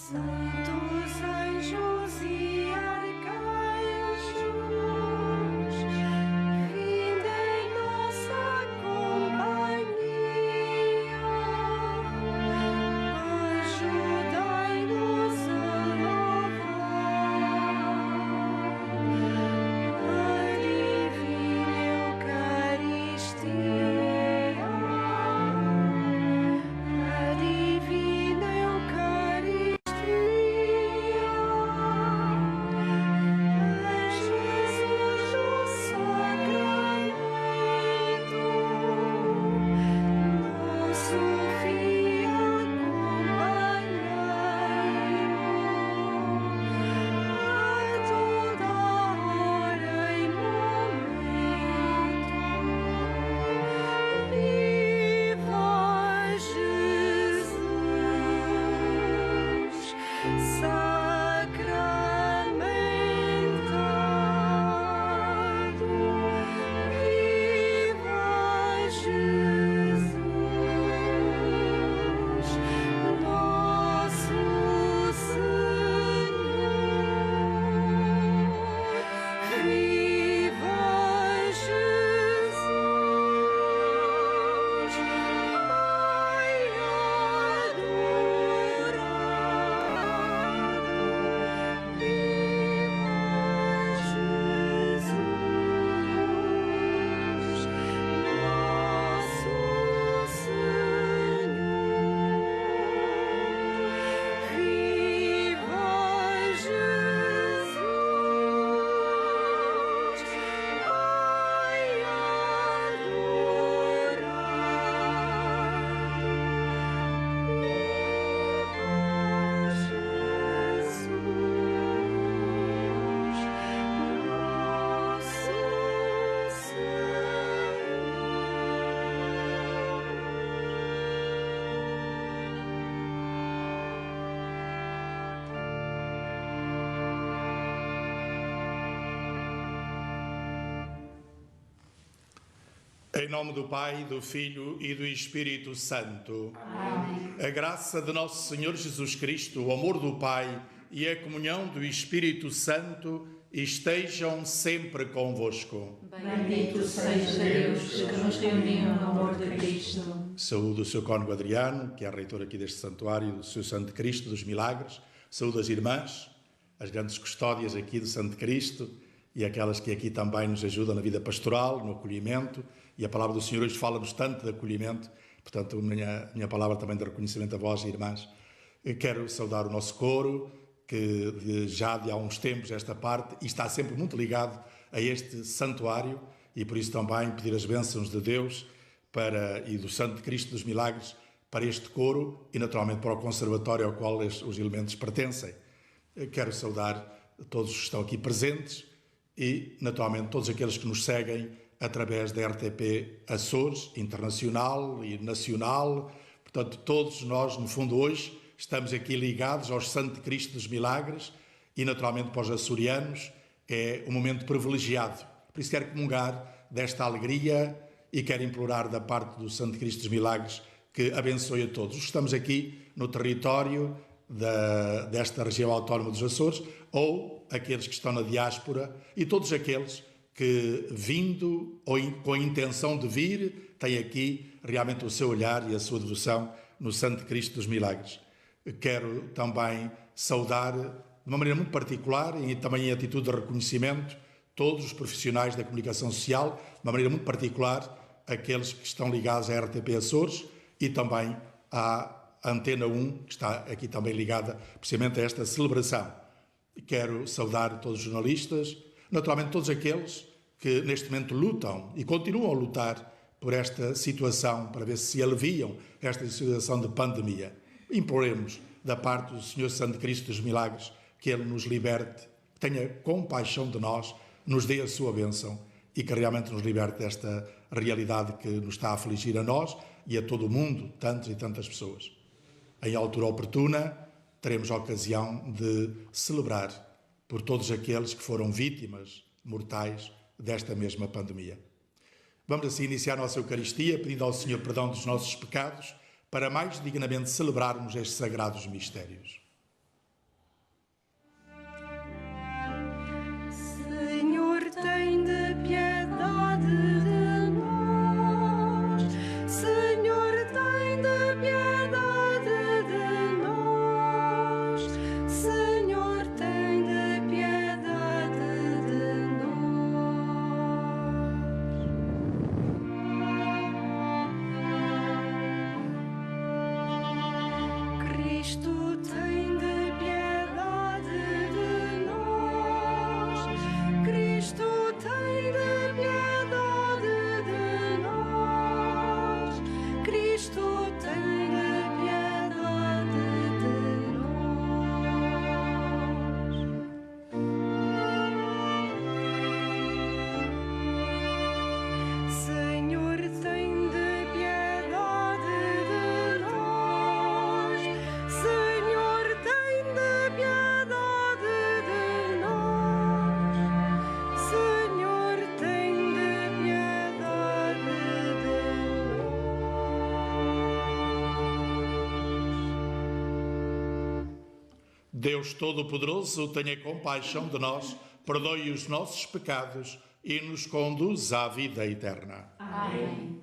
Santos anjos e arcanjos, vinde em nossa companhia, ajudai-nos a louvar a divina Eucaristia, a divina Eucaristia. Em nome do Pai, do Filho e do Espírito Santo. Amém. A graça de nosso Senhor Jesus Cristo, o amor do Pai e a comunhão do Espírito Santo estejam sempre convosco. Bendito seja Deus que nos reuniu no amor de Cristo. Saúde o seu cônego Adriano, que é reitor aqui deste santuário do seu Santo Cristo dos Milagres. Saúde as irmãs, as grandes custódias aqui do Santo Cristo e aquelas que aqui também nos ajudam na vida pastoral, no acolhimento. E a palavra do Senhor hoje fala-nos tanto de acolhimento, portanto, minha palavra também de reconhecimento a vós, irmãs. Eu quero saudar o nosso coro, que já de há uns tempos esta parte, e está sempre muito ligado a este santuário, e por isso também pedir as bênçãos de Deus e do Santo Cristo dos Milagres para este coro e naturalmente para o conservatório ao qual os elementos pertencem. Eu quero saudar todos os que estão aqui presentes e naturalmente todos aqueles que nos seguem através da RTP Açores, internacional e nacional. Portanto, todos nós, no fundo, hoje estamos aqui ligados ao Santo Cristo dos Milagres e, naturalmente, para os açorianos é um momento privilegiado. Por isso quero comungar desta alegria e quero implorar da parte do Santo Cristo dos Milagres que abençoe a todos. Estamos aqui no território desta região autónoma dos Açores ou aqueles que estão na diáspora e todos aqueles que, vindo ou com a intenção de vir, têm aqui realmente o seu olhar e a sua devoção no Santo Cristo dos Milagres. Quero também saudar, de uma maneira muito particular e também em atitude de reconhecimento, todos os profissionais da comunicação social, de uma maneira muito particular, aqueles que estão ligados à RTP Açores e também à Antena 1, que está aqui também ligada precisamente a esta celebração. Quero saudar todos os jornalistas, naturalmente todos aqueles que neste momento lutam e continuam a lutar por esta situação, para ver se aliviam esta situação de pandemia. Imploremos da parte do Senhor Santo Cristo dos Milagres que Ele nos liberte, que tenha compaixão de nós, nos dê a sua bênção e que realmente nos liberte desta realidade que nos está a afligir a nós e a todo o mundo, tantas e tantas pessoas. Em altura oportuna, teremos a ocasião de celebrar por todos aqueles que foram vítimas mortais desta mesma pandemia. Vamos assim iniciar a nossa Eucaristia, pedindo ao Senhor perdão dos nossos pecados, para mais dignamente celebrarmos estes sagrados mistérios. Deus Todo-Poderoso, tenha compaixão de nós, perdoe os nossos pecados e nos conduz à vida eterna. Amém.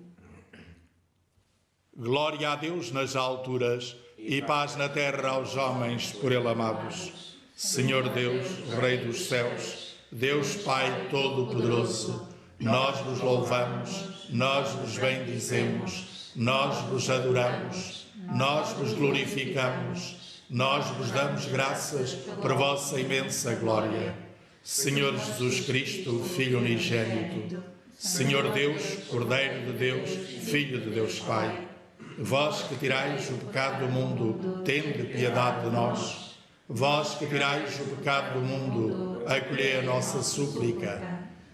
Glória a Deus nas alturas e paz na terra aos homens por Ele amados. Senhor Deus, Rei dos céus, Deus Pai Todo-Poderoso, nós vos louvamos, nós vos bendizemos, nós vos adoramos, nós vos glorificamos, nós vos damos graças por vossa imensa glória. Senhor Jesus Cristo, Filho unigênito, Senhor Deus, Cordeiro de Deus, Filho de Deus Pai, vós que tirais o pecado do mundo, tende piedade de nós. Vós que tirais o pecado do mundo, acolhei a nossa súplica.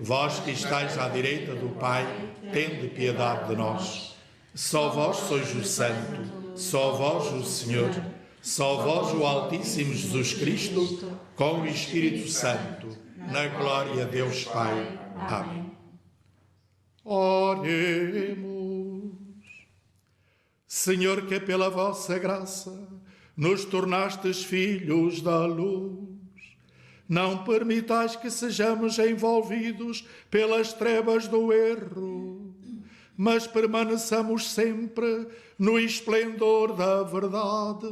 Vós que estáis à direita do Pai, tende piedade de nós. Só vós sois o Santo, só vós o Senhor, só vós o Altíssimo Jesus Cristo, com o Espírito Santo, na glória de Deus Pai. Amém. Oremos. Senhor, que pela vossa graça nos tornastes filhos da luz, não permitais que sejamos envolvidos pelas trevas do erro, mas permaneçamos sempre no esplendor da verdade.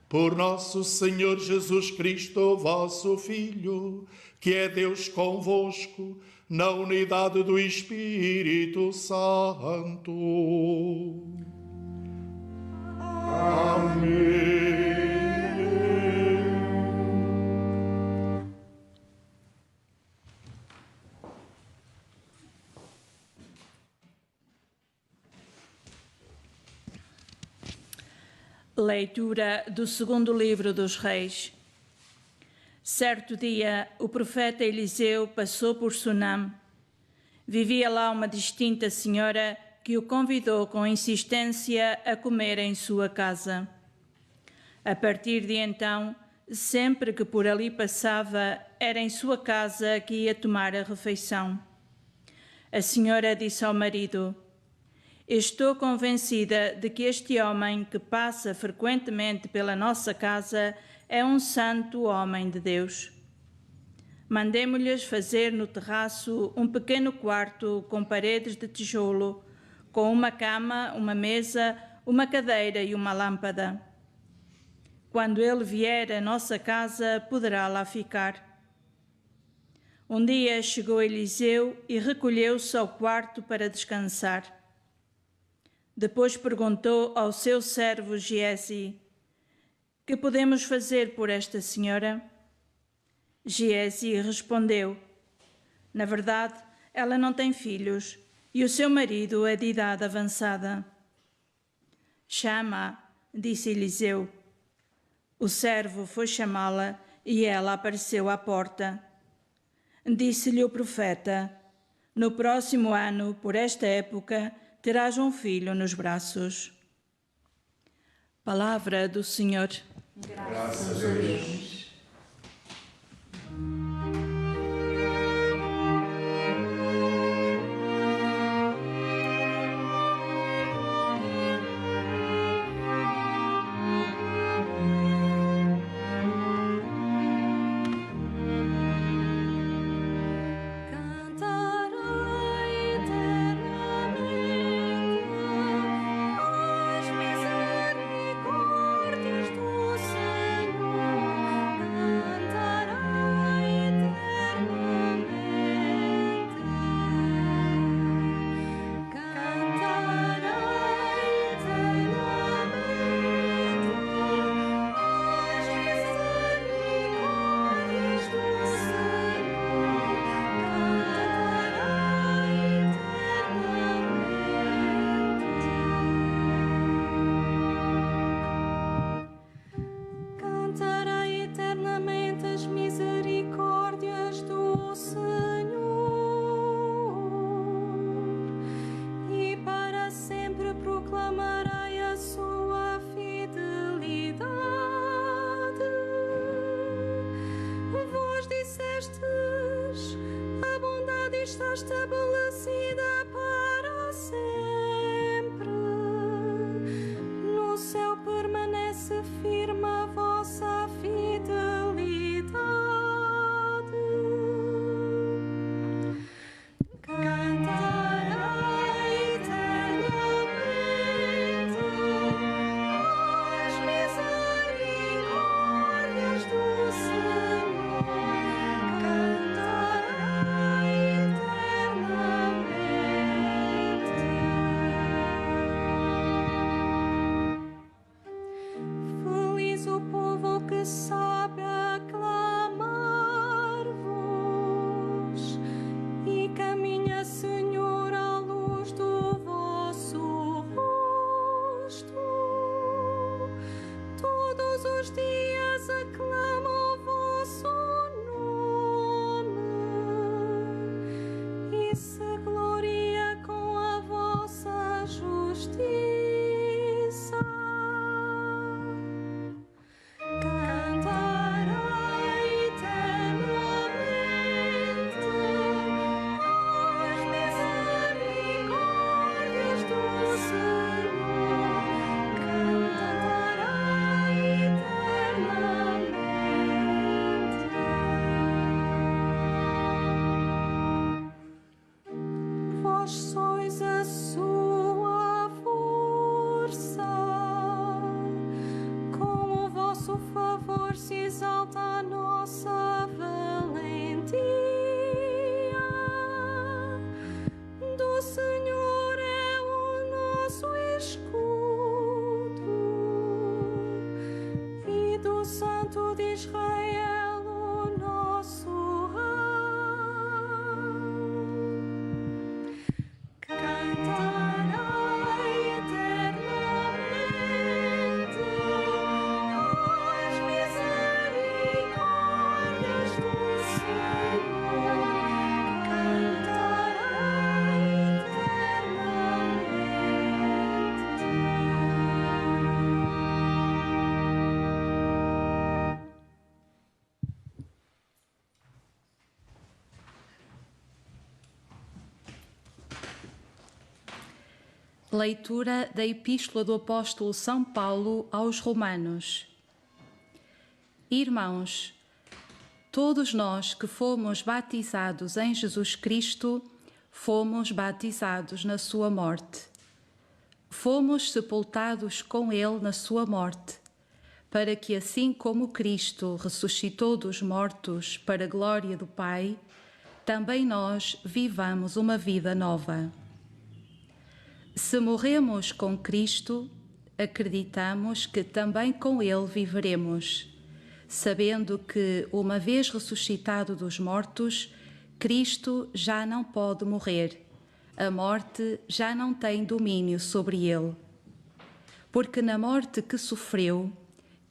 Por nosso Senhor Jesus Cristo, vosso Filho, que é Deus convosco, na unidade do Espírito Santo. Amém. Leitura do segundo livro dos Reis. Certo dia, o profeta Eliseu passou por Sunam. Vivia lá uma distinta senhora que o convidou com insistência a comer em sua casa. A partir de então, sempre que por ali passava, era em sua casa que ia tomar a refeição. A senhora disse ao marido: "Estou convencida de que este homem que passa frequentemente pela nossa casa é um santo homem de Deus. Mandemo-lhes fazer no terraço um pequeno quarto com paredes de tijolo, com uma cama, uma mesa, uma cadeira e uma lâmpada. Quando ele vier à nossa casa, poderá lá ficar." Um dia chegou Eliseu e recolheu-se ao quarto para descansar. Depois perguntou ao seu servo Giezi: "Que podemos fazer por esta senhora?" Giezi respondeu: "Na verdade, ela não tem filhos e o seu marido é de idade avançada." "Chama-a", disse Eliseu. O servo foi chamá-la e ela apareceu à porta. Disse-lhe o profeta: "No próximo ano, por esta época, terás um filho nos braços." Palavra do Senhor. Graças a Deus. estabelecida para sempre. No céu permanece firme a vossa fidelidade. Santo de Israel, o nosso Rei. Cantarei eternamente as misericórdias do Senhor. Cantarei Leitura da Epístola do Apóstolo São Paulo aos Romanos. Irmãos, todos nós que fomos batizados em Jesus Cristo, fomos batizados na sua morte. Fomos sepultados com ele na sua morte, para que assim como Cristo ressuscitou dos mortos para a glória do Pai, também nós vivamos uma vida nova. Se morremos com Cristo, acreditamos que também com ele viveremos, sabendo que, uma vez ressuscitado dos mortos, Cristo já não pode morrer. A morte já não tem domínio sobre ele. Porque na morte que sofreu,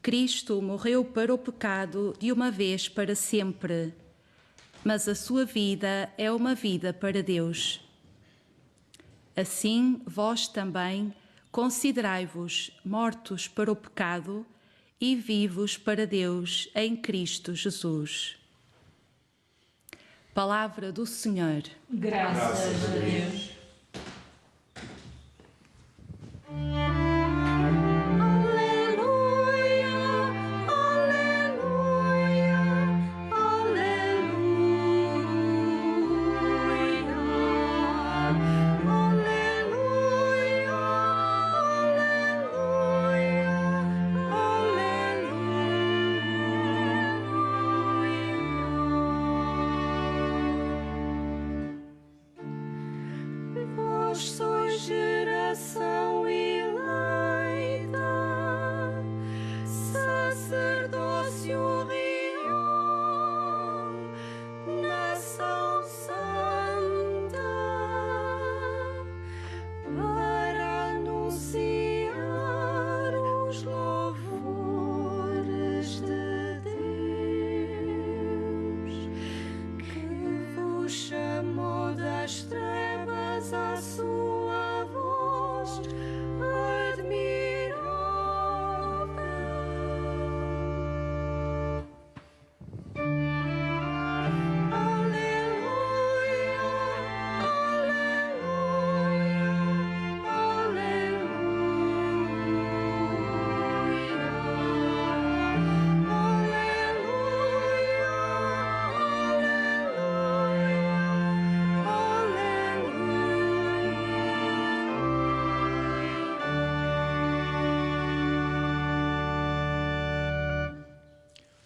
Cristo morreu para o pecado de uma vez para sempre, mas a sua vida é uma vida para Deus. Assim, vós também considerai-vos mortos para o pecado e vivos para Deus em Cristo Jesus. Palavra do Senhor. Graças a Deus. Vós sois geração eleita, sacerdócio real, nação santa, para anunciar os louvores de Deus, que vos chamou das trevas à sua voz admirável. Aleluia, aleluia,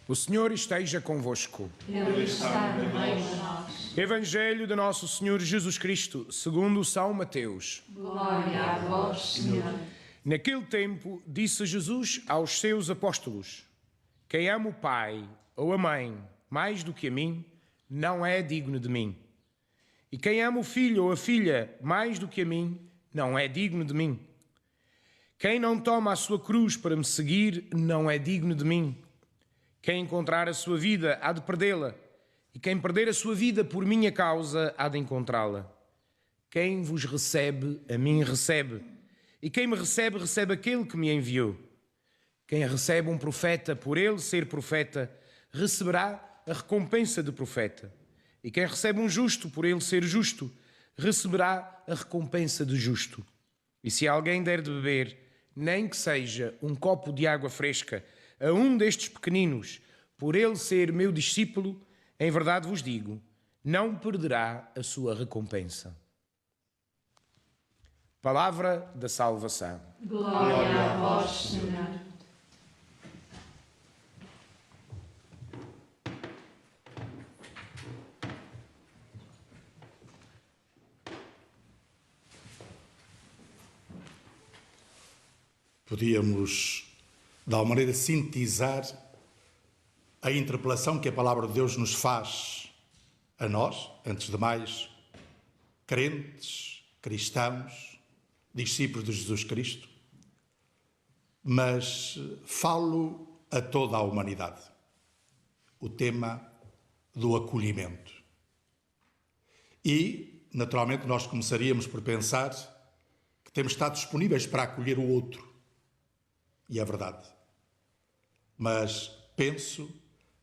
O Senhor esteja convosco. Ele está no meio de nós. Evangelho de Nosso Senhor Jesus Cristo, segundo São Mateus. Glória a vós, Senhor. Naquele tempo, disse Jesus aos seus apóstolos: quem ama o pai ou a mãe mais do que a mim, não é digno de mim. E quem ama o filho ou a filha mais do que a mim, não é digno de mim. Quem não toma a sua cruz para me seguir, não é digno de mim. Quem encontrar a sua vida, há de perdê-la. E quem perder a sua vida por minha causa, há de encontrá-la. Quem vos recebe, a mim recebe. E quem me recebe, recebe aquele que me enviou. Quem recebe um profeta por ele ser profeta, receberá a recompensa de profeta. E quem recebe um justo por ele ser justo, receberá a recompensa de justo. E se alguém der de beber, nem que seja um copo de água fresca, a um destes pequeninos, por ele ser meu discípulo, em verdade vos digo, não perderá a sua recompensa. Palavra da salvação. Glória a vós, Senhor. Podíamos, de alguma maneira, sintetizar a interpelação que a palavra de Deus nos faz a nós, antes de mais, crentes, cristãos, discípulos de Jesus Cristo, mas falo a toda a humanidade. O tema do acolhimento. E, naturalmente, nós começaríamos por pensar que temos estado disponíveis para acolher o outro. E é verdade. Mas penso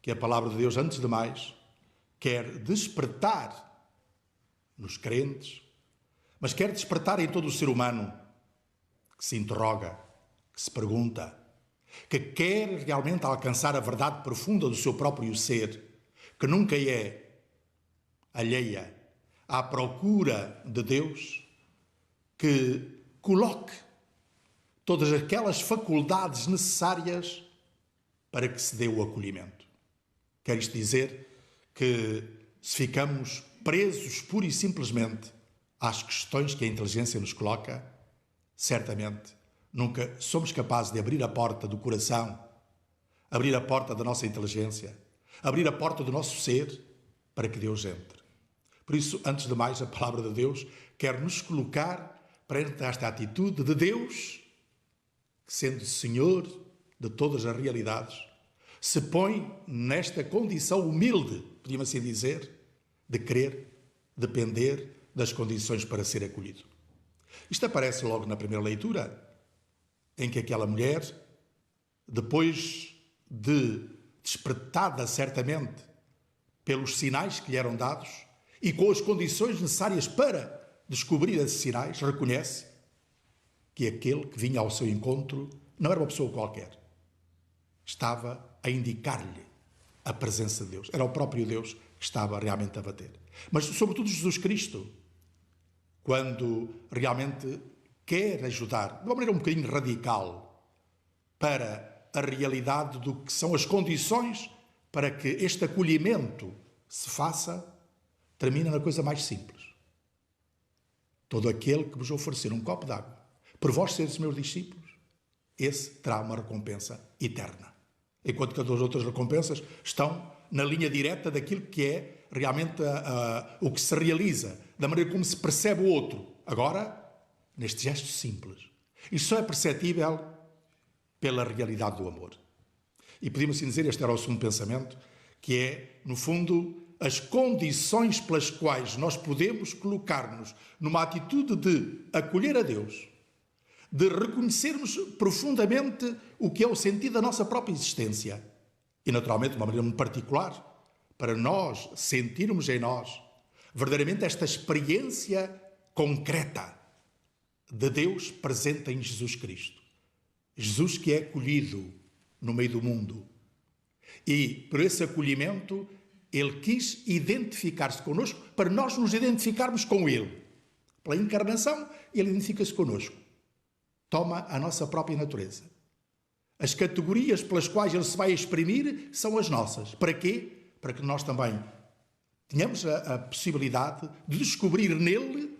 que a palavra de Deus, antes de mais, quer despertar nos crentes, mas quer despertar em todo o ser humano que se interroga, que se pergunta, que quer realmente alcançar a verdade profunda do seu próprio ser, que nunca é alheia à procura de Deus, que coloque todas aquelas faculdades necessárias para que se dê o acolhimento. Quer isto dizer que se ficamos presos pura e simplesmente às questões que a inteligência nos coloca, certamente nunca somos capazes de abrir a porta do coração, abrir a porta da nossa inteligência, abrir a porta do nosso ser para que Deus entre. Por isso, antes de mais, a palavra de Deus quer nos colocar perante esta atitude de Deus, que, sendo Senhor de todas as realidades, se põe nesta condição humilde, podíamos assim dizer, de querer depender das condições para ser acolhido. Isto aparece logo na primeira leitura, em que aquela mulher, depois de despertada certamente pelos sinais que lhe eram dados e com as condições necessárias para descobrir esses sinais, reconhece que aquele que vinha ao seu encontro não era uma pessoa qualquer. Estava a indicar-lhe a presença de Deus. Era o próprio Deus que estava realmente a bater. Mas, sobretudo, Jesus Cristo, quando realmente quer ajudar, de uma maneira um bocadinho radical, para a realidade do que são as condições para que este acolhimento se faça, termina na coisa mais simples. Todo aquele que vos oferecer um copo d'água, por vós seres meus discípulos, esse terá uma recompensa eterna. Enquanto que as outras recompensas estão na linha direta daquilo que é realmente o que se realiza, da maneira como se percebe o outro. Agora, neste gesto simples. Isto só é perceptível pela realidade do amor. E podíamos assim dizer, este era o segundo pensamento, que é, no fundo, as condições pelas quais nós podemos colocar-nos numa atitude de acolher a Deus, de reconhecermos profundamente o que é o sentido da nossa própria existência e, naturalmente, de uma maneira muito particular, para nós sentirmos em nós verdadeiramente esta experiência concreta de Deus presente em Jesus Cristo. Jesus que é acolhido no meio do mundo. E, por esse acolhimento, Ele quis identificar-se connosco para nós nos identificarmos com Ele. Pela encarnação, Ele identifica-se connosco. Toma a nossa própria natureza. As categorias pelas quais Ele se vai exprimir são as nossas. Para quê? Para que nós também tenhamos a possibilidade de descobrir nele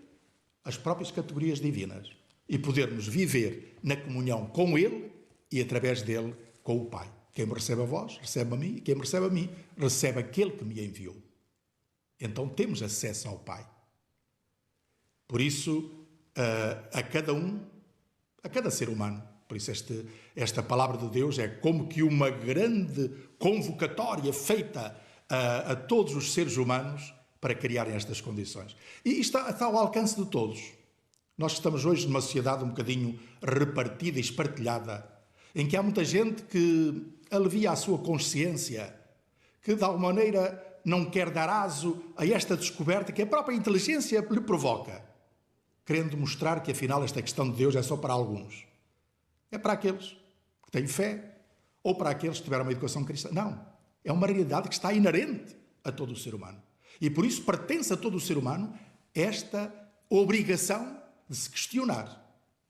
as próprias categorias divinas e podermos viver na comunhão com Ele e, através dele, com o Pai. Quem me recebe a vós, recebe a mim, e quem me recebe a mim, recebe aquele que me enviou. Então temos acesso ao Pai. Por isso, a cada um, a cada ser humano, por isso esta palavra de Deus é como que uma grande convocatória feita a todos os seres humanos para criarem estas condições. E está ao alcance de todos. Nós estamos hoje numa sociedade um bocadinho repartida e espartilhada, em que há muita gente que alivia a sua consciência, que de alguma maneira não quer dar aso a esta descoberta que a própria inteligência lhe provoca, querendo mostrar que afinal esta questão de Deus é só para alguns. É para aqueles que têm fé ou para aqueles que tiveram uma educação cristã. Não. É uma realidade que está inerente a todo o ser humano. E por isso pertence a todo o ser humano esta obrigação de se questionar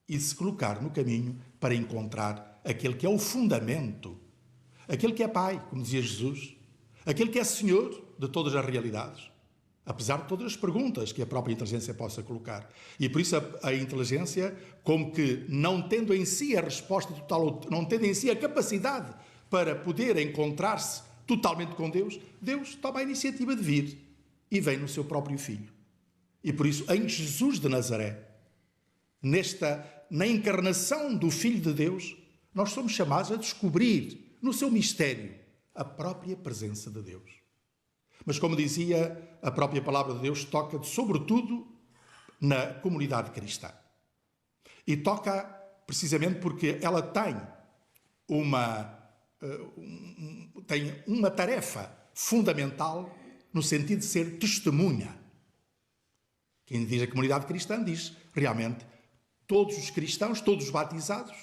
e de se colocar no caminho para encontrar aquele que é o fundamento, aquele que é Pai, como dizia Jesus, aquele que é Senhor de todas as realidades, apesar de todas as perguntas que a própria inteligência possa colocar. E por isso a inteligência, como que não tendo em si a resposta total, não tendo em si a capacidade para poder encontrar-se totalmente com Deus, Deus toma a iniciativa de vir e vem no seu próprio Filho. E por isso, em Jesus de Nazaré, na encarnação do Filho de Deus, nós somos chamados a descobrir, no seu mistério, a própria presença de Deus. Mas, como dizia, a própria palavra de Deus toca, sobretudo, na comunidade cristã. E toca precisamente porque ela tem uma tarefa fundamental no sentido de ser testemunha. Quem diz a comunidade cristã diz, realmente, todos os cristãos, todos os batizados,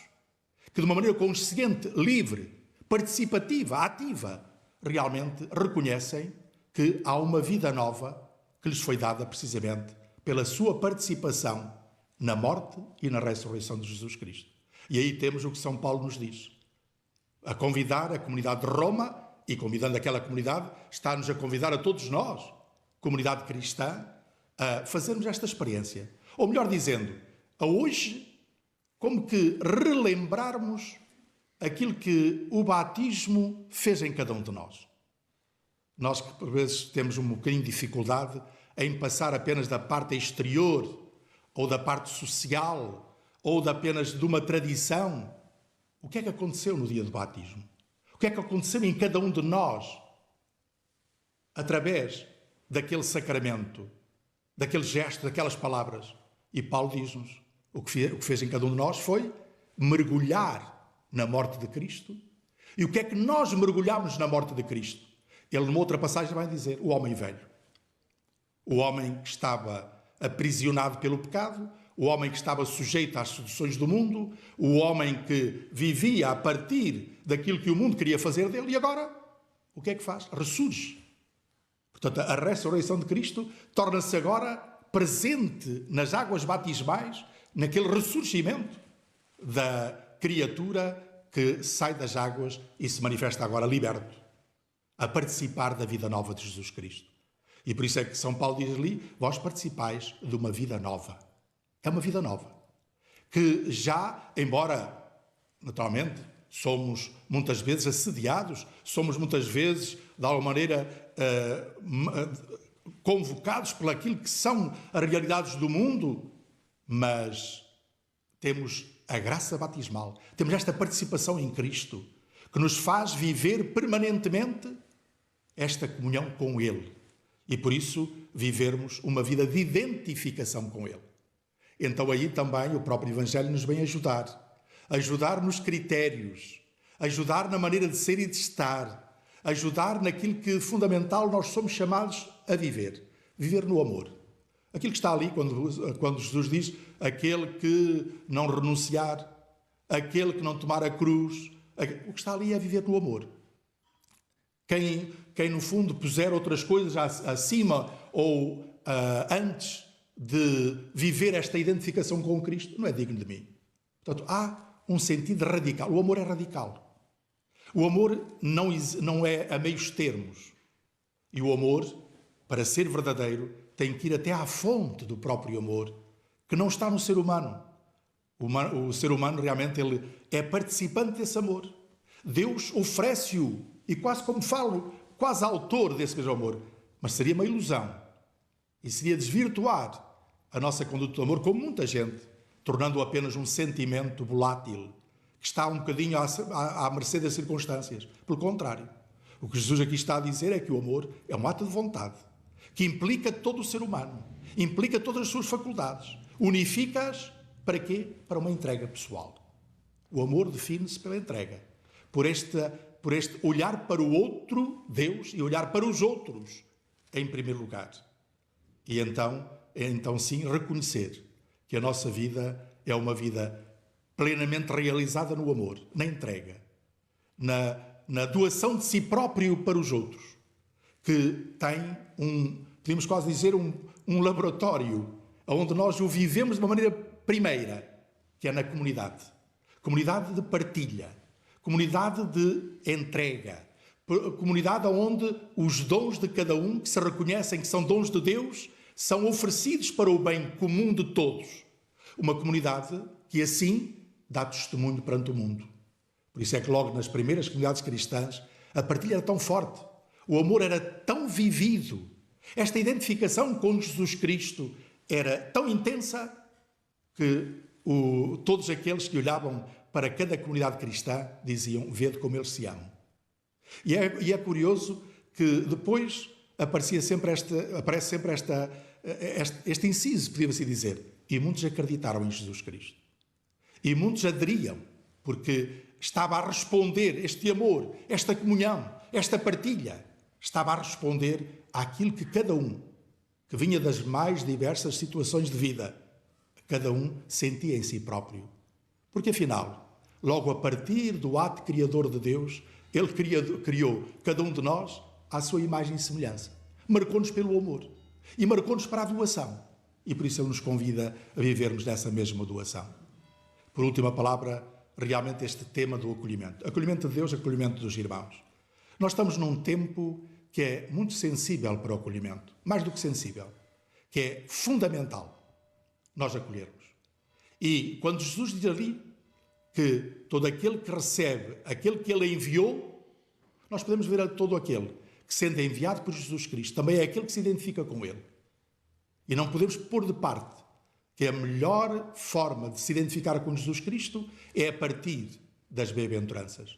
que de uma maneira consciente, livre, participativa, ativa, realmente reconhecem que há uma vida nova que lhes foi dada precisamente pela sua participação na morte e na ressurreição de Jesus Cristo. E aí temos o que São Paulo nos diz. A convidar a comunidade de Roma, e convidando aquela comunidade, está-nos a convidar a todos nós, comunidade cristã, a fazermos esta experiência. Ou melhor dizendo, a hoje, como que relembrarmos aquilo que o batismo fez em cada um de nós. Nós que por vezes temos um bocadinho de dificuldade em passar apenas da parte exterior, ou da parte social, ou apenas de uma tradição. O que é que aconteceu no dia do batismo? O que é que aconteceu em cada um de nós? Através daquele sacramento, daquele gesto, daquelas palavras. E Paulo diz-nos, o que fez em cada um de nós foi mergulhar na morte de Cristo. E o que é que nós mergulhamos na morte de Cristo? Ele, numa outra passagem, vai dizer, o homem velho. O homem que estava aprisionado pelo pecado, o homem que estava sujeito às seduções do mundo, o homem que vivia a partir daquilo que o mundo queria fazer dele, e agora, o que é que faz? Ressurge. Portanto, a ressurreição de Cristo torna-se agora presente nas águas batismais, naquele ressurgimento da criatura que sai das águas e se manifesta agora liberto, a participar da vida nova de Jesus Cristo. E por isso é que São Paulo diz ali, vós participais de uma vida nova. É uma vida nova. Que já, embora, naturalmente, somos muitas vezes assediados, somos muitas vezes, de alguma maneira, convocados por aquilo que são as realidades do mundo, mas temos a graça batismal, temos esta participação em Cristo, que nos faz viver permanentemente esta comunhão com Ele. E por isso vivermos uma vida de identificação com Ele. Então aí também o próprio Evangelho nos vem ajudar nos critérios, ajudar na maneira de ser e de estar, ajudar naquilo que fundamental nós somos chamados a viver no amor. Aquilo que está ali quando Jesus diz, aquele que não renunciar, aquele que não tomar a cruz, o que está ali é viver no amor. Quem no fundo puser outras coisas acima ou antes de viver esta identificação com Cristo, não é digno de mim. Portanto, há um sentido radical. O amor é radical. O amor não é a meios termos. E o amor, para ser verdadeiro, tem que ir até à fonte do próprio amor, que não está no ser humano. O ser humano realmente ele é participante desse amor. Deus oferece-o, e quase como falo, quase autor desse mesmo amor. Mas seria uma ilusão. E seria desvirtuar a nossa conduta de amor, como muita gente, tornando-o apenas um sentimento volátil, que está um bocadinho à mercê das circunstâncias. Pelo contrário, o que Jesus aqui está a dizer é que o amor é um ato de vontade, que implica todo o ser humano, implica todas as suas faculdades, unifica-as para quê? Para uma entrega pessoal. O amor define-se pela entrega, por este olhar para o outro, Deus, e olhar para os outros, em primeiro lugar. E então sim, reconhecer que a nossa vida é uma vida plenamente realizada no amor, na entrega, na doação de si próprio para os outros, que tem podemos quase dizer, um laboratório, onde nós o vivemos de uma maneira primeira, que é na comunidade. Comunidade de partilha, comunidade de entrega, comunidade onde os dons de cada um, que se reconhecem que são dons de Deus, são oferecidos para o bem comum de todos. Uma comunidade que assim dá testemunho perante o mundo. Por isso é que logo nas primeiras comunidades cristãs A partilha era tão forte. O amor era tão vivido. Esta identificação com Jesus Cristo era tão intensa que todos aqueles que olhavam para cada comunidade cristã diziam: vede como eles se amam. E é curioso que depois aparece sempre este inciso, podíamos assim dizer. E muitos acreditaram em Jesus Cristo. E muitos aderiam, porque estava a responder este amor, esta comunhão, esta partilha, estava a responder àquilo que cada um, que vinha das mais diversas situações de vida, cada um sentia em si próprio. Porque afinal, logo a partir do ato criador de Deus, Ele criou cada um de nós à sua imagem e semelhança. Marcou-nos pelo amor e marcou-nos para a doação. E por isso Ele nos convida a vivermos dessa mesma doação. Por última palavra, realmente este tema do acolhimento. Acolhimento de Deus, acolhimento dos irmãos. Nós estamos num tempo que é muito sensível para o acolhimento. Mais do que sensível. Que é fundamental nós acolhermos. E quando Jesus diz ali que todo aquele que recebe aquele que Ele enviou, nós podemos ver todo aquele que, sendo enviado por Jesus Cristo, também é aquele que se identifica com Ele. E não podemos pôr de parte que a melhor forma de se identificar com Jesus Cristo é a partir das bem-aventuranças,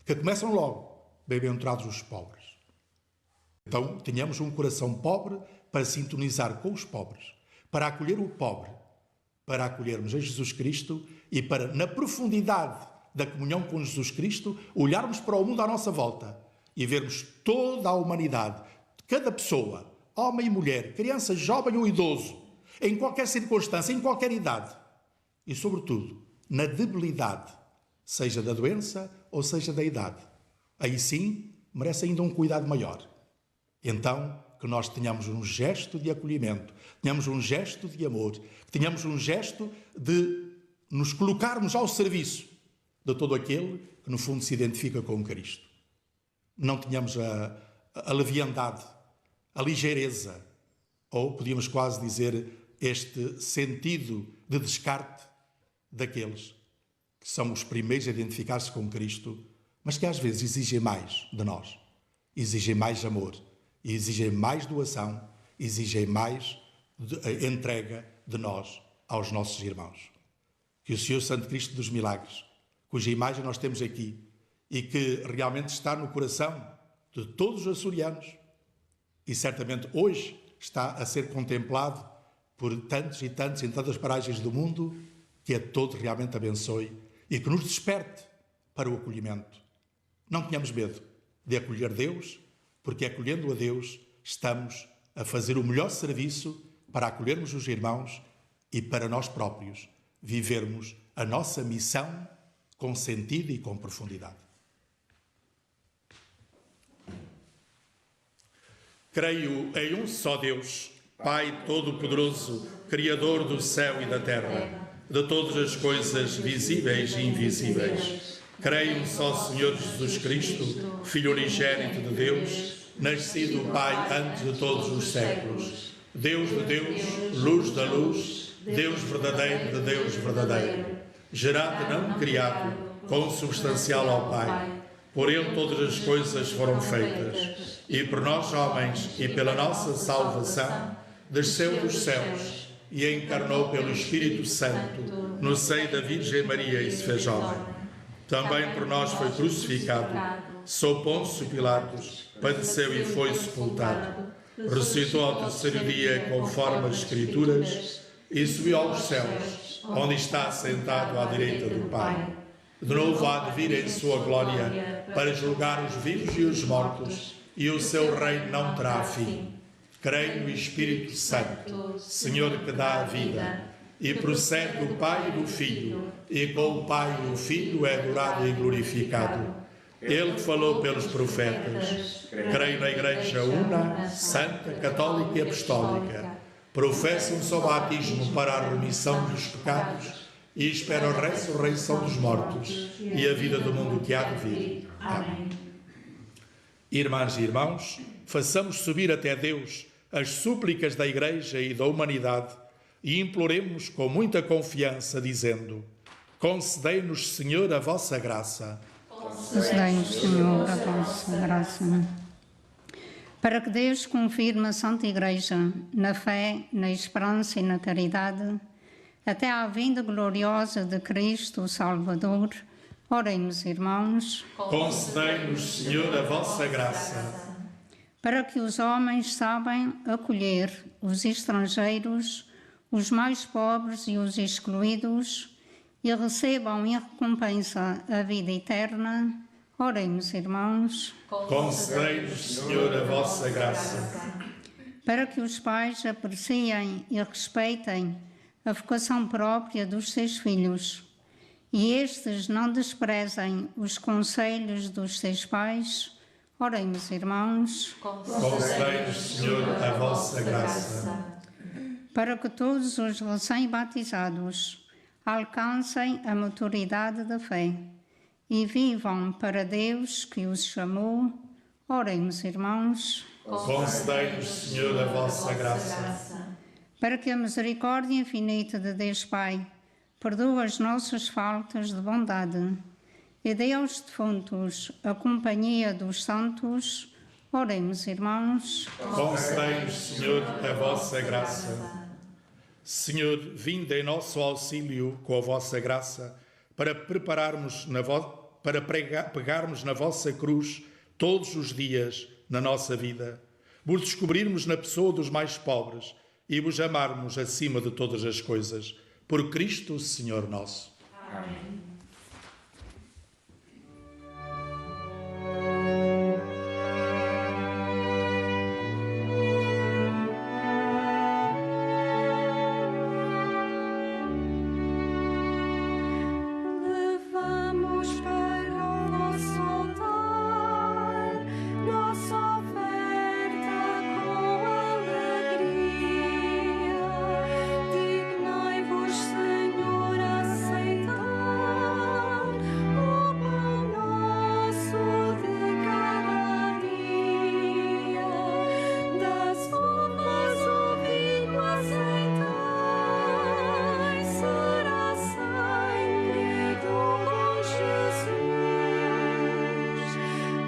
que começam logo: bem-aventurados os pobres. Então, tenhamos um coração pobre para sintonizar com os pobres, para acolher o pobre, para acolhermos a Jesus Cristo e para, na profundidade da comunhão com Jesus Cristo, olharmos para o mundo à nossa volta e vermos toda a humanidade, cada pessoa, homem e mulher, criança, jovem ou idoso, em qualquer circunstância, em qualquer idade, e sobretudo na debilidade, seja da doença ou seja da idade. Aí sim, merece ainda um cuidado maior. Então, que nós tenhamos um gesto de acolhimento, tenhamos um gesto de amor, tenhamos um gesto de nos colocarmos ao serviço de todo aquele que no fundo se identifica com Cristo. Não tenhamos a leviandade, a ligeireza, ou podíamos quase dizer este sentido de descarte daqueles que são os primeiros a identificar-se com Cristo, mas que às vezes exigem mais de nós, exigem mais amor, exigem mais doação, exigem mais entrega de nós aos nossos irmãos. Que o Senhor Santo Cristo dos Milagres, cuja imagem nós temos aqui e que realmente está no coração de todos os açorianos e certamente hoje está a ser contemplado por tantos e tantos em tantas paragens do mundo, que a todos realmente abençoe e que nos desperte para o acolhimento. Não tenhamos medo de acolher Deus, porque acolhendo a Deus estamos a fazer o melhor serviço para acolhermos os irmãos e para nós próprios vivermos a nossa missão com sentido e com profundidade. Creio em um só Deus, Pai Todo-Poderoso, Criador do céu e da terra, de todas as coisas visíveis e invisíveis. Creio um só Senhor Jesus Cristo, Filho unigênito de Deus, nascido do Pai antes de todos os séculos. Deus de Deus, luz da luz, Deus verdadeiro de Deus verdadeiro. Gerado e não criado, consubstancial ao Pai. Por Ele todas as coisas foram feitas. E por nós homens e pela nossa salvação, desceu dos céus e encarnou pelo Espírito Santo no seio da Virgem Maria e se fez homem. Também por nós foi crucificado, sob Pôncio Pilatos, padeceu e foi sepultado. Ressuscitou ao terceiro dia conforme as Escrituras e subiu aos céus, onde está sentado à direita do Pai. De novo há de vir em sua glória para julgar os vivos e os mortos, e o seu reino não terá fim. Creio no Espírito Santo, Senhor que dá a vida, e procede do Pai e do Filho, e com o Pai e o Filho é adorado e glorificado. Ele que falou pelos profetas. Creio na Igreja una, santa, católica e apostólica. Professo um só batismo para a remissão dos pecados e espero a ressurreição dos mortos e a vida do mundo que há de vir. Amém. Irmãs e irmãos, façamos subir até Deus as súplicas da Igreja e da humanidade e imploremos com muita confiança, dizendo: concedei-nos, Senhor, a vossa graça. Concedei-nos, Senhor, a vossa graça. Para que Deus confirme a Santa Igreja na fé, na esperança e na caridade, até à vinda gloriosa de Cristo, o Salvador, oremos, irmãos. Concedei-nos, Senhor, a vossa graça. Para que os homens saibam acolher os estrangeiros, os mais pobres e os excluídos, e recebam em recompensa a vida eterna, oremos, irmãos. Concedei-nos, Senhor, a vossa graça. Para que os pais apreciem e respeitem a vocação própria dos seus filhos, e estes não desprezem os conselhos dos seus pais, oremos, irmãos. Concedei-nos, Senhor, a vossa graça. Para que todos os recém-batizados alcancem a maturidade da fé e vivam para Deus que os chamou, oremos, irmãos. Concedei-nos, Senhor, a vossa graça. Para que a misericórdia infinita de Deus Pai perdoe as nossas faltas de bondade e dê aos defuntos a companhia dos santos, oremos, irmãos. Concedei-nos, Senhor, a vossa graça. Senhor, vinde em nosso auxílio com a vossa graça, para pegarmos na vossa cruz todos os dias na nossa vida, vos descobrirmos na pessoa dos mais pobres e vos amarmos acima de todas as coisas. Por Cristo, Senhor nosso. Amém. Levamos para o nosso altar nossa oferta com alegria. Dignai-vos, Senhor, aceitar o pão nosso de cada dia. Das uvas o vinho aceitai, será sempre do bom Jesus,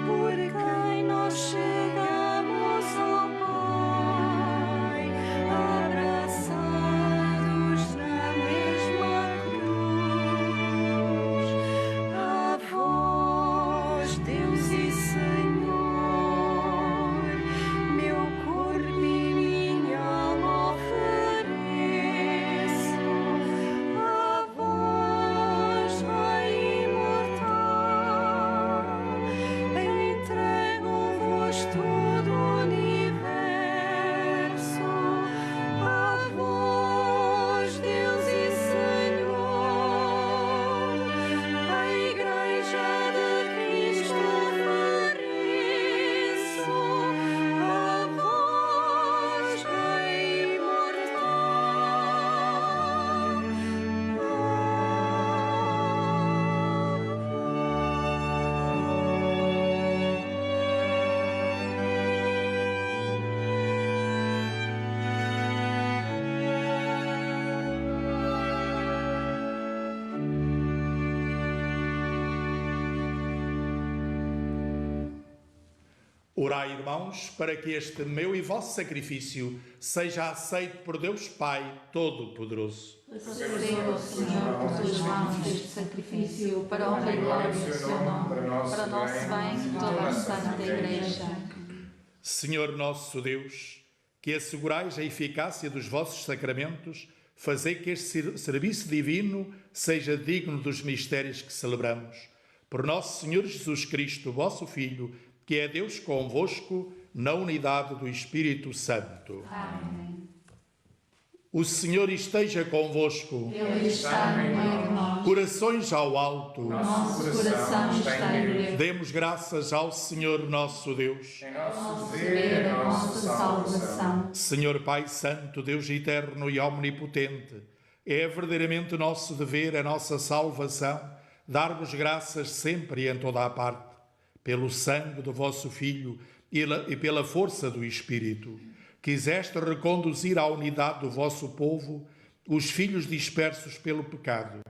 por quem nós chegamos ao Pai, abraçados na mesma cruz. A vós, Deus e Senhor, meu corpo e minha alma ofereço. A vós, Rei imortal, entrego-vos todo o universo. A vós, Deus e Senhor, a Igreja de Cristo ofereço. A vós, Rei Orai, irmãos, para que este meu e vosso sacrifício seja aceito por Deus Pai Todo-Poderoso. Recebeu, Senhor, por tuas mãos este sacrifício para a honra e glória do seu nome, para o nosso bem e toda a Santa Igreja. Senhor nosso Deus, que assegurais a eficácia dos vossos sacramentos, fazei que este serviço divino seja digno dos mistérios que celebramos. Por nosso Senhor Jesus Cristo, vosso Filho, que é Deus convosco, na unidade do Espírito Santo. Amém. O Senhor esteja convosco. Ele está no meio de nós. Corações ao alto. Nosso coração está em Deus. Demos graças ao Senhor nosso Deus. Nosso dever, a nossa salvação. Senhor Pai Santo, Deus eterno e omnipotente, é verdadeiramente nosso dever, a nossa salvação, dar-vos graças sempre e em toda a parte, pelo sangue do vosso Filho e pela força do Espírito. Quiseste reconduzir à unidade do vosso povo os filhos dispersos pelo pecado,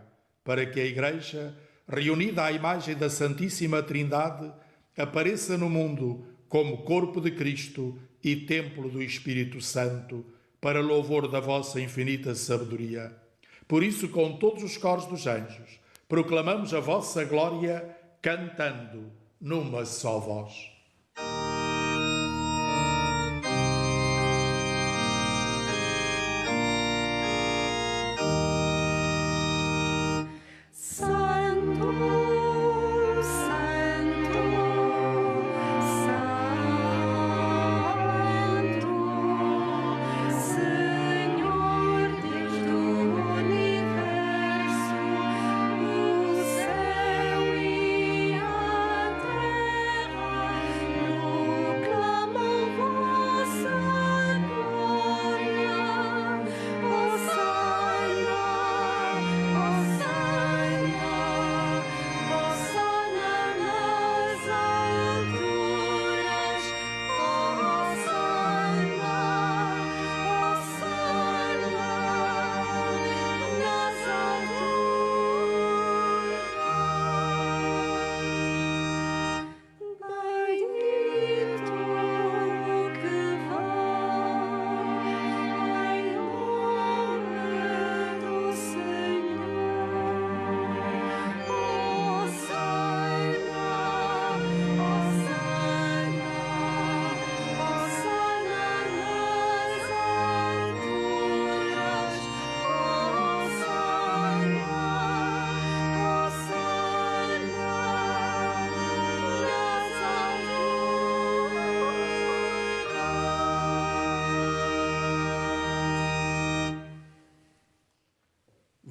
para que a Igreja, reunida à imagem da Santíssima Trindade, apareça no mundo como corpo de Cristo e templo do Espírito Santo, para louvor da vossa infinita sabedoria. Por isso, com todos os coros dos anjos, proclamamos a vossa glória, cantando numa só voz.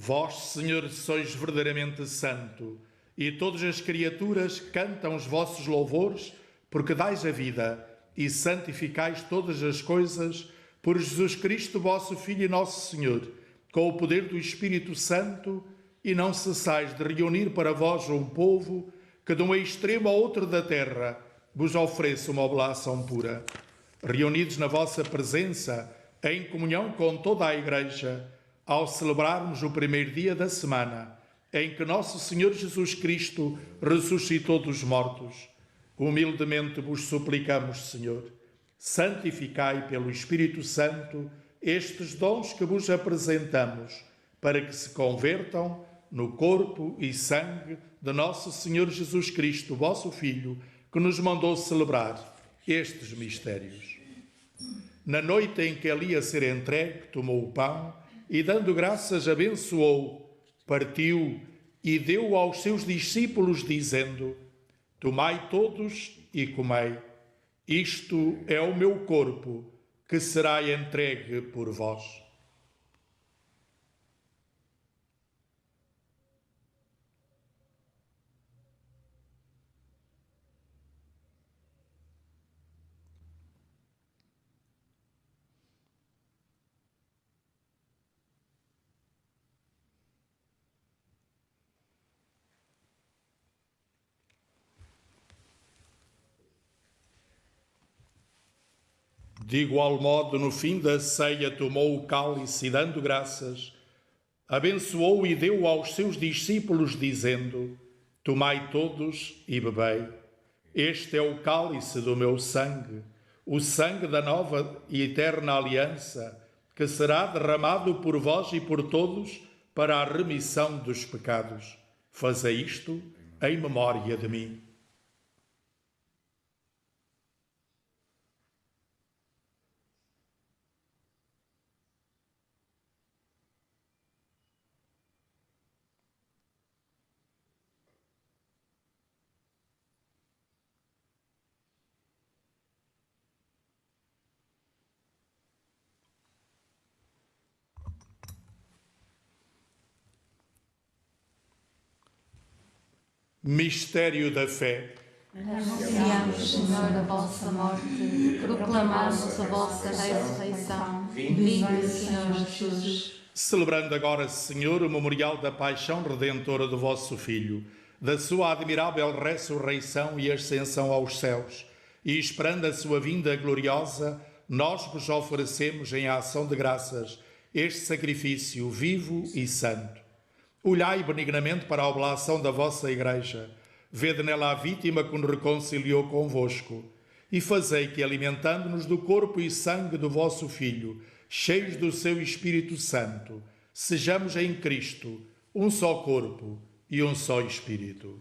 Vós, Senhor, sois verdadeiramente santo, e todas as criaturas cantam os vossos louvores, porque dais a vida e santificais todas as coisas por Jesus Cristo, vosso Filho e nosso Senhor, com o poder do Espírito Santo, e não cessais de reunir para vós um povo que de um extremo ao outro da terra vos ofereça uma oblação pura. Reunidos na vossa presença, em comunhão com toda a Igreja, ao celebrarmos o primeiro dia da semana, em que nosso Senhor Jesus Cristo ressuscitou dos mortos, humildemente vos suplicamos, Senhor, santificai pelo Espírito Santo estes dons que vos apresentamos, para que se convertam no corpo e sangue de nosso Senhor Jesus Cristo, vosso Filho, que nos mandou celebrar estes mistérios. Na noite em que ele ia ser entregue, tomou o pão e, dando graças, abençoou, partiu e deu aos seus discípulos, dizendo: Tomai todos e comei. Isto é o meu corpo, que será entregue por vós. De igual modo, no fim da ceia, tomou o cálice e, dando graças, abençoou e deu aos seus discípulos, dizendo: Tomai todos e bebei. Este é o cálice do meu sangue, o sangue da nova e eterna aliança, que será derramado por vós e por todos para a remissão dos pecados. Fazei isto em memória de mim. Mistério da fé. Anunciamos, Senhor, a vossa morte, proclamamos a vossa ressurreição. Vive, Senhor Jesus. Celebrando agora, Senhor, o memorial da paixão redentora do vosso Filho, da sua admirável ressurreição e ascensão aos céus, e esperando a sua vinda gloriosa, nós vos oferecemos em ação de graças este sacrifício vivo e santo. Olhai benignamente para a oblação da vossa Igreja, vede nela a vítima que nos reconciliou convosco, e fazei que, alimentando-nos do corpo e sangue do vosso Filho, cheios do seu Espírito Santo, sejamos em Cristo um só corpo e um só Espírito.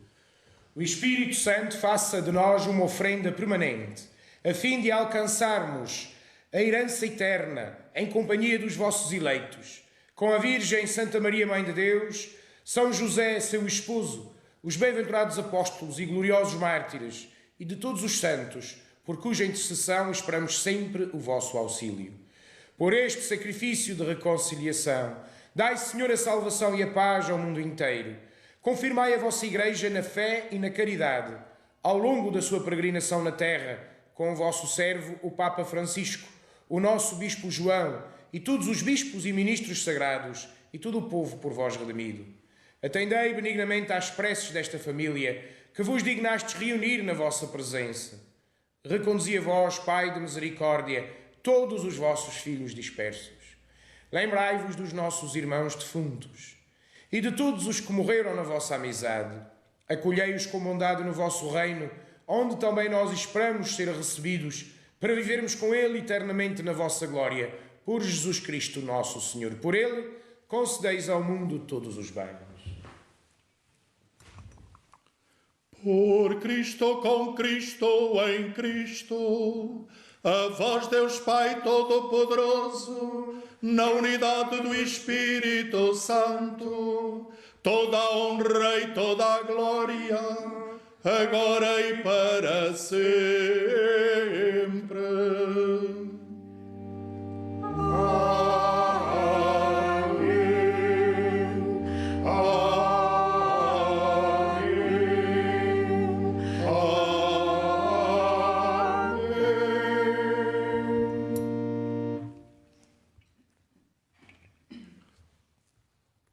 O Espírito Santo faça de nós uma oferenda permanente, a fim de alcançarmos a herança eterna em companhia dos vossos eleitos, com a Virgem Santa Maria, Mãe de Deus, São José, seu esposo, os bem-aventurados apóstolos e gloriosos mártires, e de todos os santos, por cuja intercessão esperamos sempre o vosso auxílio. Por este sacrifício de reconciliação, dai, Senhor, a salvação e a paz ao mundo inteiro. Confirmai a vossa Igreja na fé e na caridade, ao longo da sua peregrinação na terra, com o vosso servo, o Papa Francisco, o nosso Bispo João, e todos os bispos e ministros sagrados, e todo o povo por vós redimido. Atendei benignamente às preces desta família, que vos dignastes reunir na vossa presença. Reconduzi a vós, Pai de misericórdia, todos os vossos filhos dispersos. Lembrai-vos dos nossos irmãos defuntos e de todos os que morreram na vossa amizade. Acolhei-os com bondade no vosso reino, onde também nós esperamos ser recebidos, para vivermos com ele eternamente na vossa glória, por Jesus Cristo nosso Senhor. Por ele, concedeis ao mundo todos os bens. Por Cristo, com Cristo, em Cristo, a vós, Deus Pai Todo-Poderoso, na unidade do Espírito Santo, toda a honra e toda a glória, agora e para sempre.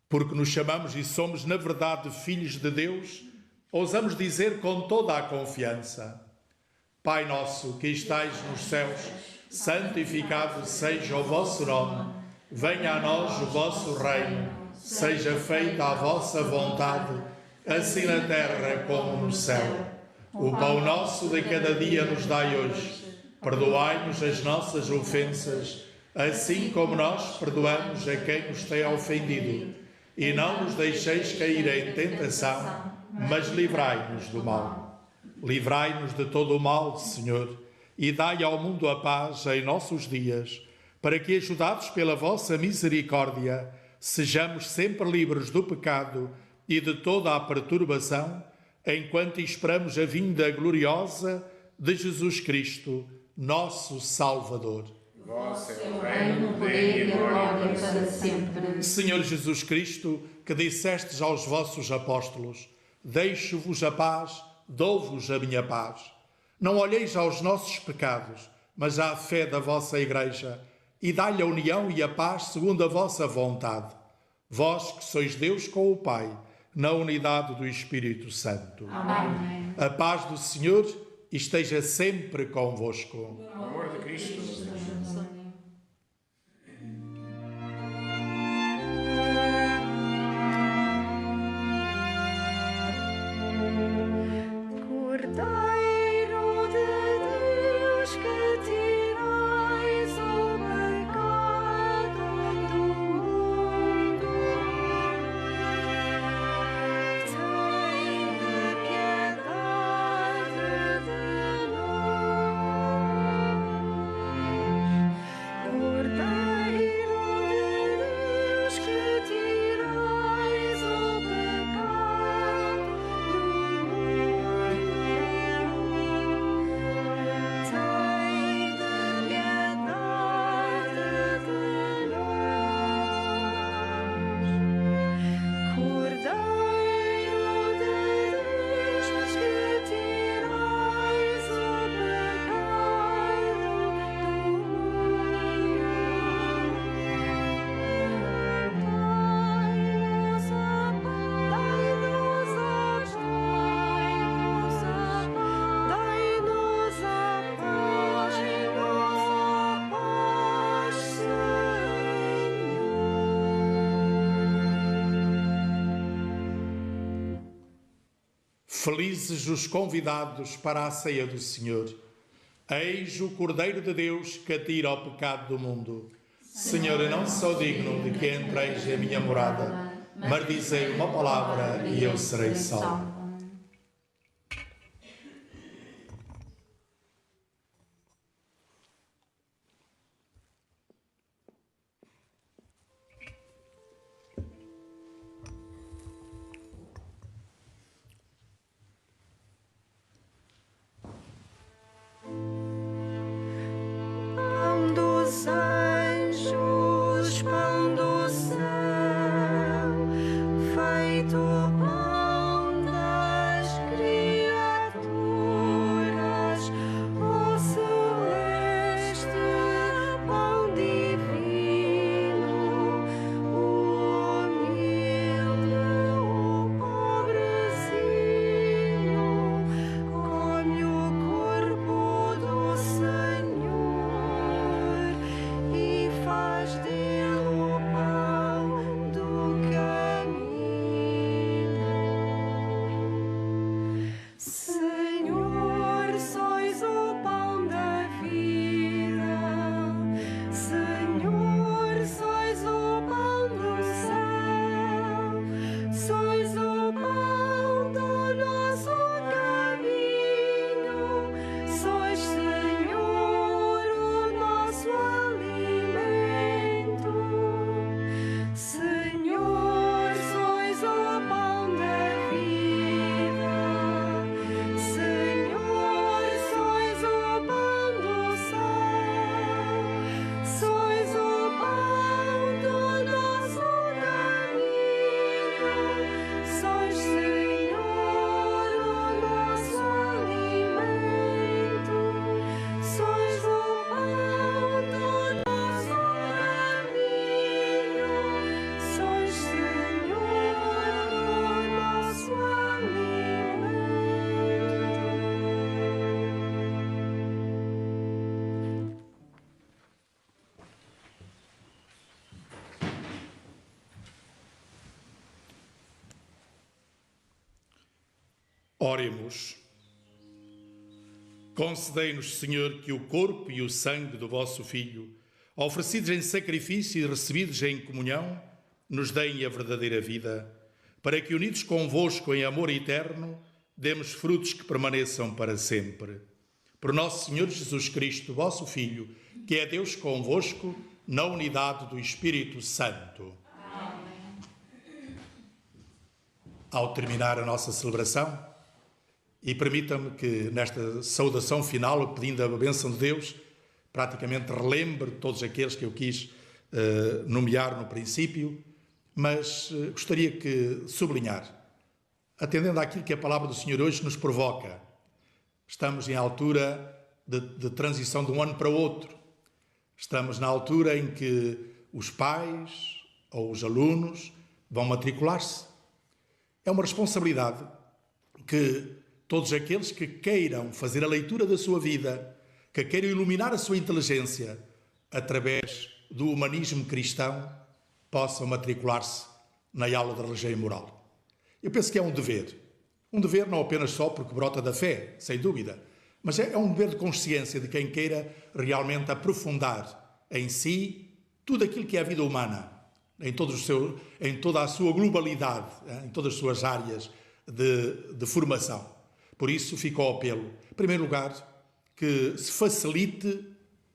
Porque nos chamamos e somos, na verdade, filhos de Deus, ousamos dizer com toda a confiança: Pai nosso, que estais nos céus, santificado seja o vosso nome. Venha a nós o vosso reino. Seja feita a vossa vontade, assim na terra como no céu. O pão nosso de cada dia nos dai hoje. Perdoai-nos as nossas ofensas, assim como nós perdoamos a quem nos tem ofendido. E não nos deixeis cair em tentação, mas livrai-nos do mal. Livrai-nos de todo o mal, Senhor, e dai ao mundo a paz em nossos dias, para que, ajudados pela vossa misericórdia, sejamos sempre livres do pecado e de toda a perturbação, enquanto esperamos a vinda gloriosa de Jesus Cristo, nosso Salvador. Vosso é o reino, o poder e a glória para sempre. Senhor Jesus Cristo, que dissestes aos vossos apóstolos: deixo-vos a paz, dou-vos a minha paz. Não olheis aos nossos pecados, mas à fé da vossa Igreja, e dai-lhe a união e a paz segundo a vossa vontade. Vós que sois Deus com o Pai, na unidade do Espírito Santo. Amém. A paz do Senhor esteja sempre convosco. O amor de Cristo. Cordeiro de Deus, que tirais o pecado do mundo, tenha piedade de nós. Cordeiro de Deus, que tirais o pecado do mundo, tenha Felizes os convidados para a ceia do Senhor. Eis o Cordeiro de Deus que tira o pecado do mundo. Senhor, eu não sou digno de que entreis em minha morada, mas dizei uma palavra e eu serei salvo. Oremos. Concedei-nos, Senhor, que o corpo e o sangue do vosso Filho, oferecidos em sacrifício e recebidos em comunhão, nos deem a verdadeira vida, para que, unidos convosco em amor eterno, demos frutos que permaneçam para sempre. Por nosso Senhor Jesus Cristo, vosso Filho, que é Deus convosco, na unidade do Espírito Santo. Amém. Ao terminar a nossa celebração, e permita-me que nesta saudação final, pedindo a bênção de Deus, praticamente relembre todos aqueles que eu quis nomear no princípio, mas gostaria que sublinhar, atendendo àquilo que a palavra do Senhor hoje nos provoca. Estamos em altura de transição de um ano para o outro. Estamos na altura em que os pais ou os alunos vão matricular-se. É uma responsabilidade que todos aqueles que queiram fazer a leitura da sua vida, que queiram iluminar a sua inteligência através do humanismo cristão, possam matricular-se na aula de religião e moral. Eu penso que é um dever não apenas só porque brota da fé, sem dúvida, mas é um dever de consciência de quem queira realmente aprofundar em si tudo aquilo que é a vida humana, em toda a sua globalidade, em todas as suas áreas de formação. Por isso fica o apelo, em primeiro lugar, que se facilite,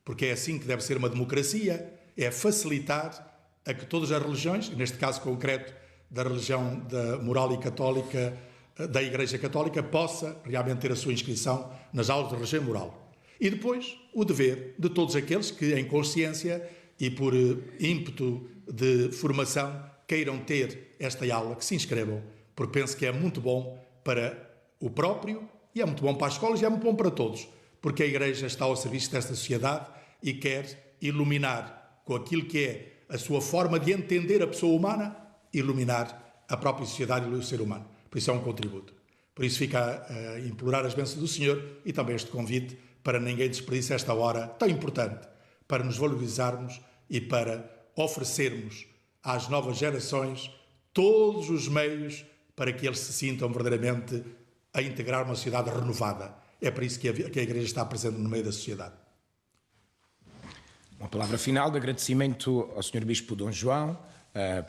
porque é assim que deve ser uma democracia, é facilitar a que todas as religiões, neste caso concreto da religião da moral e católica, da Igreja Católica, possa realmente ter a sua inscrição nas aulas de religião e moral. E depois, o dever de todos aqueles que, em consciência e por ímpeto de formação, queiram ter esta aula, que se inscrevam, porque penso que é muito bom para o próprio, e é muito bom para as escolas, e é muito bom para todos, porque a Igreja está ao serviço desta sociedade e quer iluminar, com aquilo que é a sua forma de entender a pessoa humana, iluminar a própria sociedade e o ser humano. Por isso é um contributo. Por isso fica a implorar as bênçãos do Senhor e também este convite para ninguém desperdiçar esta hora tão importante para nos valorizarmos e para oferecermos às novas gerações todos os meios para que eles se sintam verdadeiramente a integrar uma sociedade renovada. É por isso que a Igreja está presente no meio da sociedade. Uma palavra final de agradecimento ao Sr. Bispo Dom João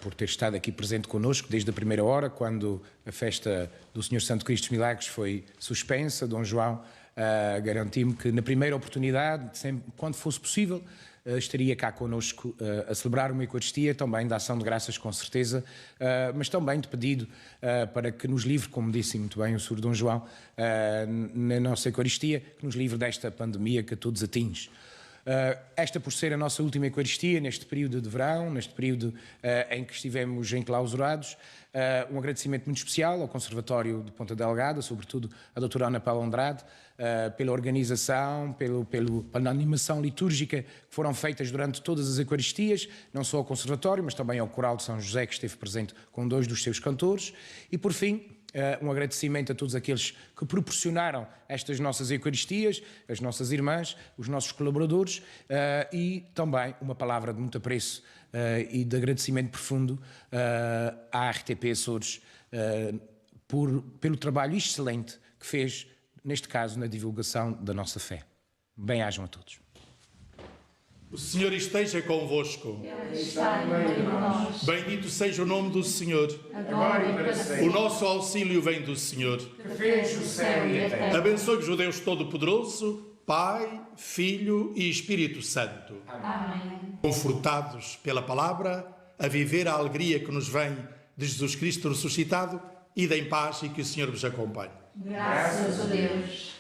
por ter estado aqui presente connosco desde a primeira hora, quando a festa do Senhor Santo Cristo dos Milagres foi suspensa. Dom João garantiu-me que na primeira oportunidade, sempre, quando fosse possível, estaria cá connosco a celebrar uma Eucaristia, também da ação de graças, com certeza, mas também de pedido para que nos livre, como disse muito bem o Sr. Dom João, na nossa Eucaristia, que nos livre desta pandemia que a todos atinge. Esta por ser a nossa última Eucaristia, neste período de verão, neste período em que estivemos enclausurados, um agradecimento muito especial ao Conservatório de Ponta Delgada, sobretudo à doutora Ana Paula Andrade, pela organização, pela animação litúrgica que foram feitas durante todas as Eucaristias, não só ao Conservatório, mas também ao Coral de São José, que esteve presente com 2 dos seus cantores. E, por fim, um agradecimento a todos aqueles que proporcionaram estas nossas Eucaristias, as nossas irmãs, os nossos colaboradores, e também uma palavra de muito apreço e de agradecimento profundo à RTP Açores pelo trabalho excelente que fez, neste caso, na divulgação da nossa fé. Bem-ajam a todos. O Senhor esteja convosco. Ele está no meio de nós. Bendito seja o nome do Senhor. Agora e para sempre. O nosso auxílio vem do Senhor. Que fez o céu e a terra. Abençoe-vos o Deus Todo-Poderoso, Pai, Filho e Espírito Santo. Amém. Confortados pela palavra, a viver a alegria que nos vem de Jesus Cristo ressuscitado, ide em paz e que o Senhor vos acompanhe. Graças a Deus.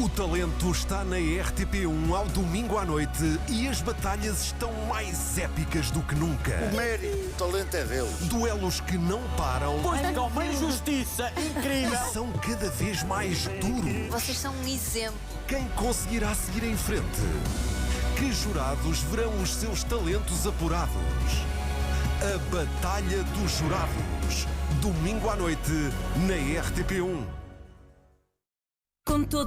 O talento está na RTP1 ao domingo à noite e as batalhas estão mais épicas do que nunca. O mérito, o talento é dele. Duelos que não param. Pois é uma injustiça incrível. E são cada vez mais duros. Vocês são um exemplo. Quem conseguirá seguir em frente? Que jurados verão os seus talentos apurados? A Batalha dos Jurados. Domingo à noite na RTP1. Com todo